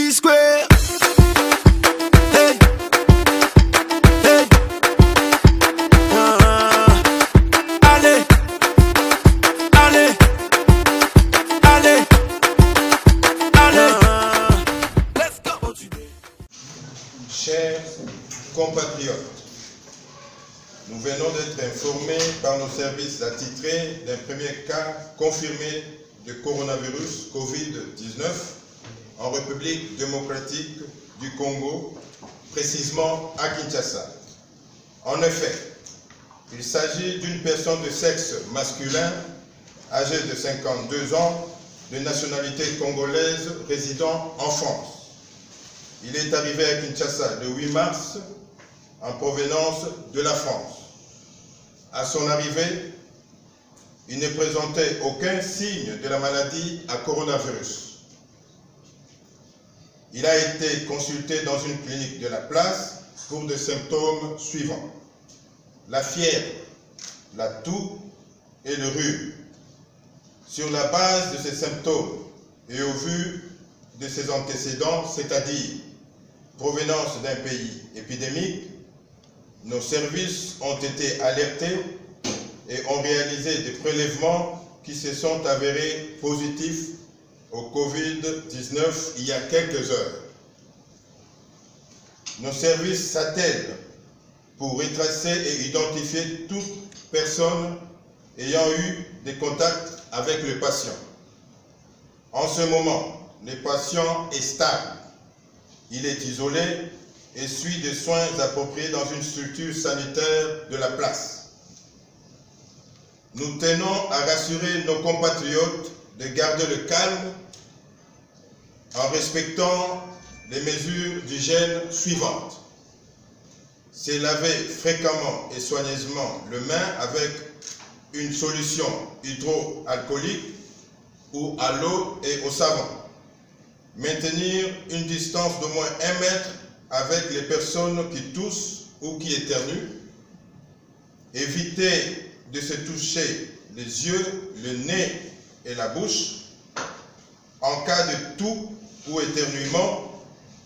P-Square. Hey, hey. Allez, allez, allez, allez. Let's go. Chers compatriotes, nous venons d'être informés par nos services attitrés d'un premier cas confirmé de coronavirus Covid-19 en République démocratique du Congo, précisément à Kinshasa. En effet, il s'agit d'une personne de sexe masculin, âgée de 52 ans, de nationalité congolaise, résidant en France. Il est arrivé à Kinshasa le 8 mars en provenance de la France. À son arrivée, il ne présentait aucun signe de la maladie à coronavirus. Il a été consulté dans une clinique de la place pour des symptômes suivants: la fièvre, la toux et le rhume. Sur la base de ces symptômes et au vu de ses antécédents, c'est-à-dire provenance d'un pays épidémique, nos services ont été alertés et ont réalisé des prélèvements qui se sont avérés positifs au Covid-19 il y a quelques heures. Nos services s'attellent pour retracer et identifier toute personne ayant eu des contacts avec le patient. En ce moment, le patient est stable. Il est isolé et suit des soins appropriés dans une structure sanitaire de la place. Nous tenons à rassurer nos compatriotes de garder le calme en respectant les mesures d'hygiène suivantes. Se laver fréquemment et soigneusement les mains avec une solution hydroalcoolique ou à l'eau et au savon. Maintenir une distance d'au moins 1 mètre avec les personnes qui toussent ou qui éternuent. Éviter de se toucher les yeux, le nez et la bouche. En cas de toux ou éternuement,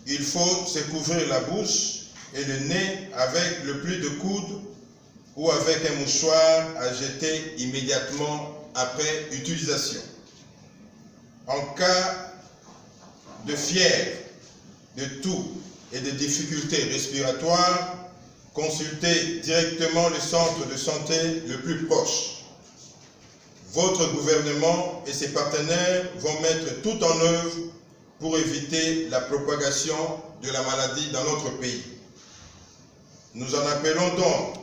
il faut se couvrir la bouche et le nez avec le pli de coude ou avec un mouchoir à jeter immédiatement après utilisation. En cas de fièvre, de toux et de difficultés respiratoires, consultez directement le centre de santé le plus proche. Votre gouvernement et ses partenaires vont mettre tout en œuvre pour éviter la propagation de la maladie dans notre pays. Nous en appelons donc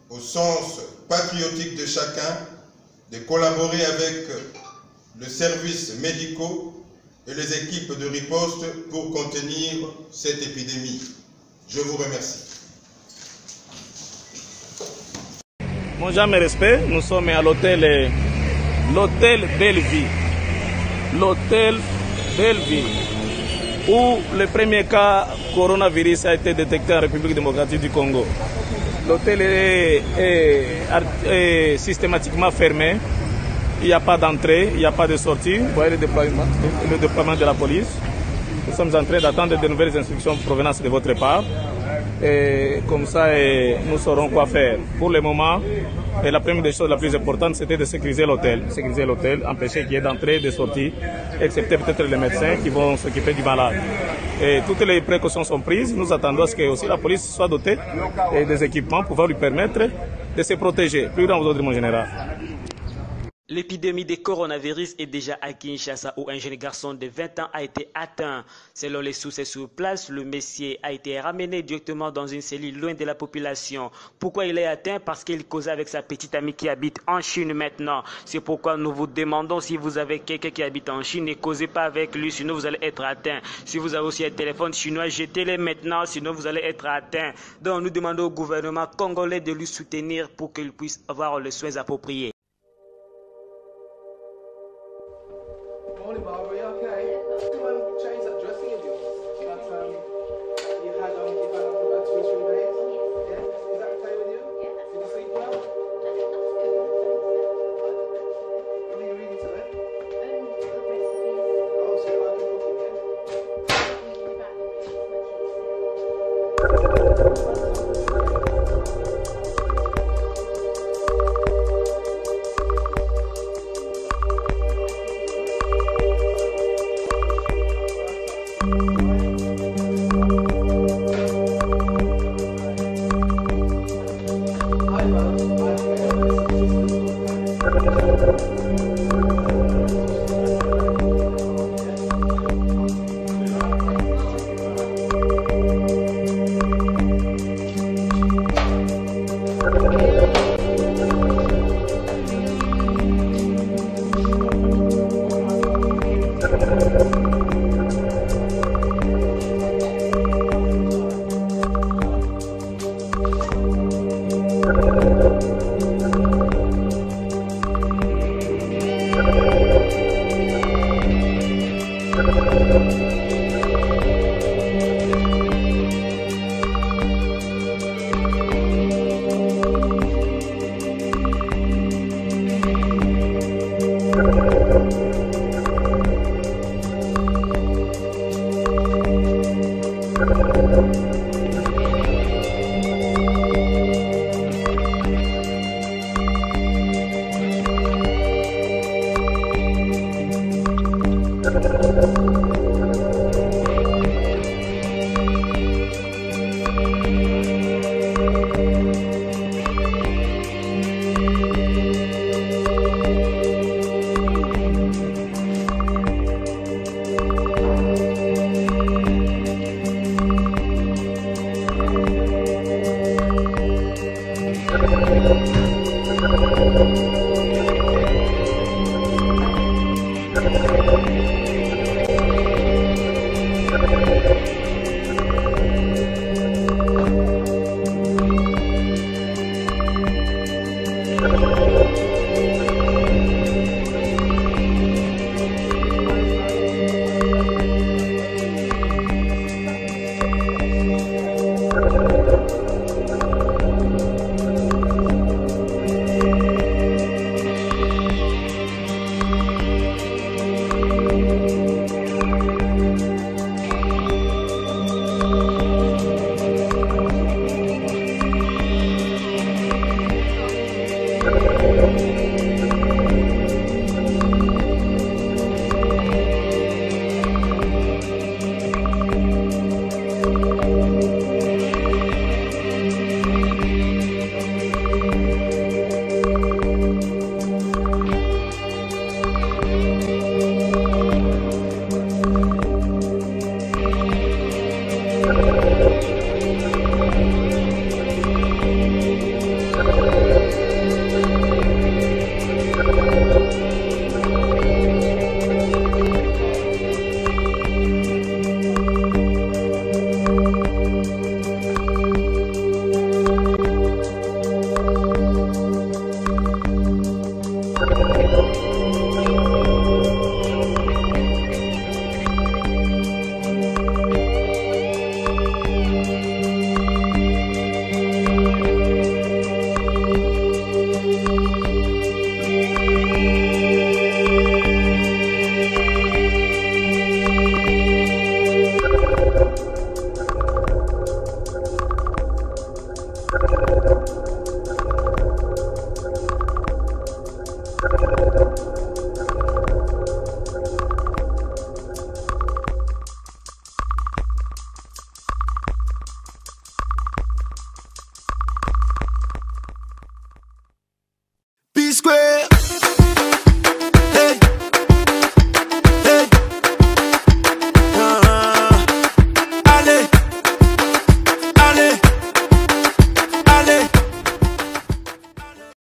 au sens patriotique de chacun de collaborer avec les services médicaux et les équipes de riposte pour contenir cette épidémie. Je vous remercie. Mon jamais respect, nous sommes à l'hôtel Belleville. L'hôtel Belleville, où le premier cas coronavirus a été détecté en République démocratique du Congo. L'hôtel est systématiquement fermé. Il n'y a pas d'entrée, il n'y a pas de sortie. Vous voyez le déploiement de la police. Nous sommes en train d'attendre de nouvelles instructions provenant de votre part. Et comme ça, nous saurons quoi faire. Pour le moment, la première des choses la plus importante, c'était de sécuriser l'hôtel. Sécuriser l'hôtel, empêcher qu'il y ait d'entrée et de sortie, excepté peut-être les médecins qui vont s'occuper du malade. Et toutes les précautions sont prises. Nous attendons à ce que aussi la police soit dotée des équipements pour lui permettre de se protéger. Plus grand, vous autres, mon général. L'épidémie de coronavirus est déjà à Kinshasa où un jeune garçon de 20 ans a été atteint. Selon les sources sur place, le monsieur a été ramené directement dans une cellule loin de la population. Pourquoi il est atteint? Parce qu'il causait avec sa petite amie qui habite en Chine maintenant. C'est pourquoi nous vous demandons si vous avez quelqu'un qui habite en Chine, ne causez pas avec lui, sinon vous allez être atteint. Si vous avez aussi un téléphone chinois, jetez-le maintenant, sinon vous allez être atteint. Donc nous demandons au gouvernement congolais de lui soutenir pour qu'il puisse avoir les soins appropriés. Morning, Barbara. You okay? Change that dressing of yours. You've had on for about 2 or 3 days. Yeah? Is that okay with you? Yeah. Did you sleep well? What are you reading today? Oh, so you like your cooking, yeah?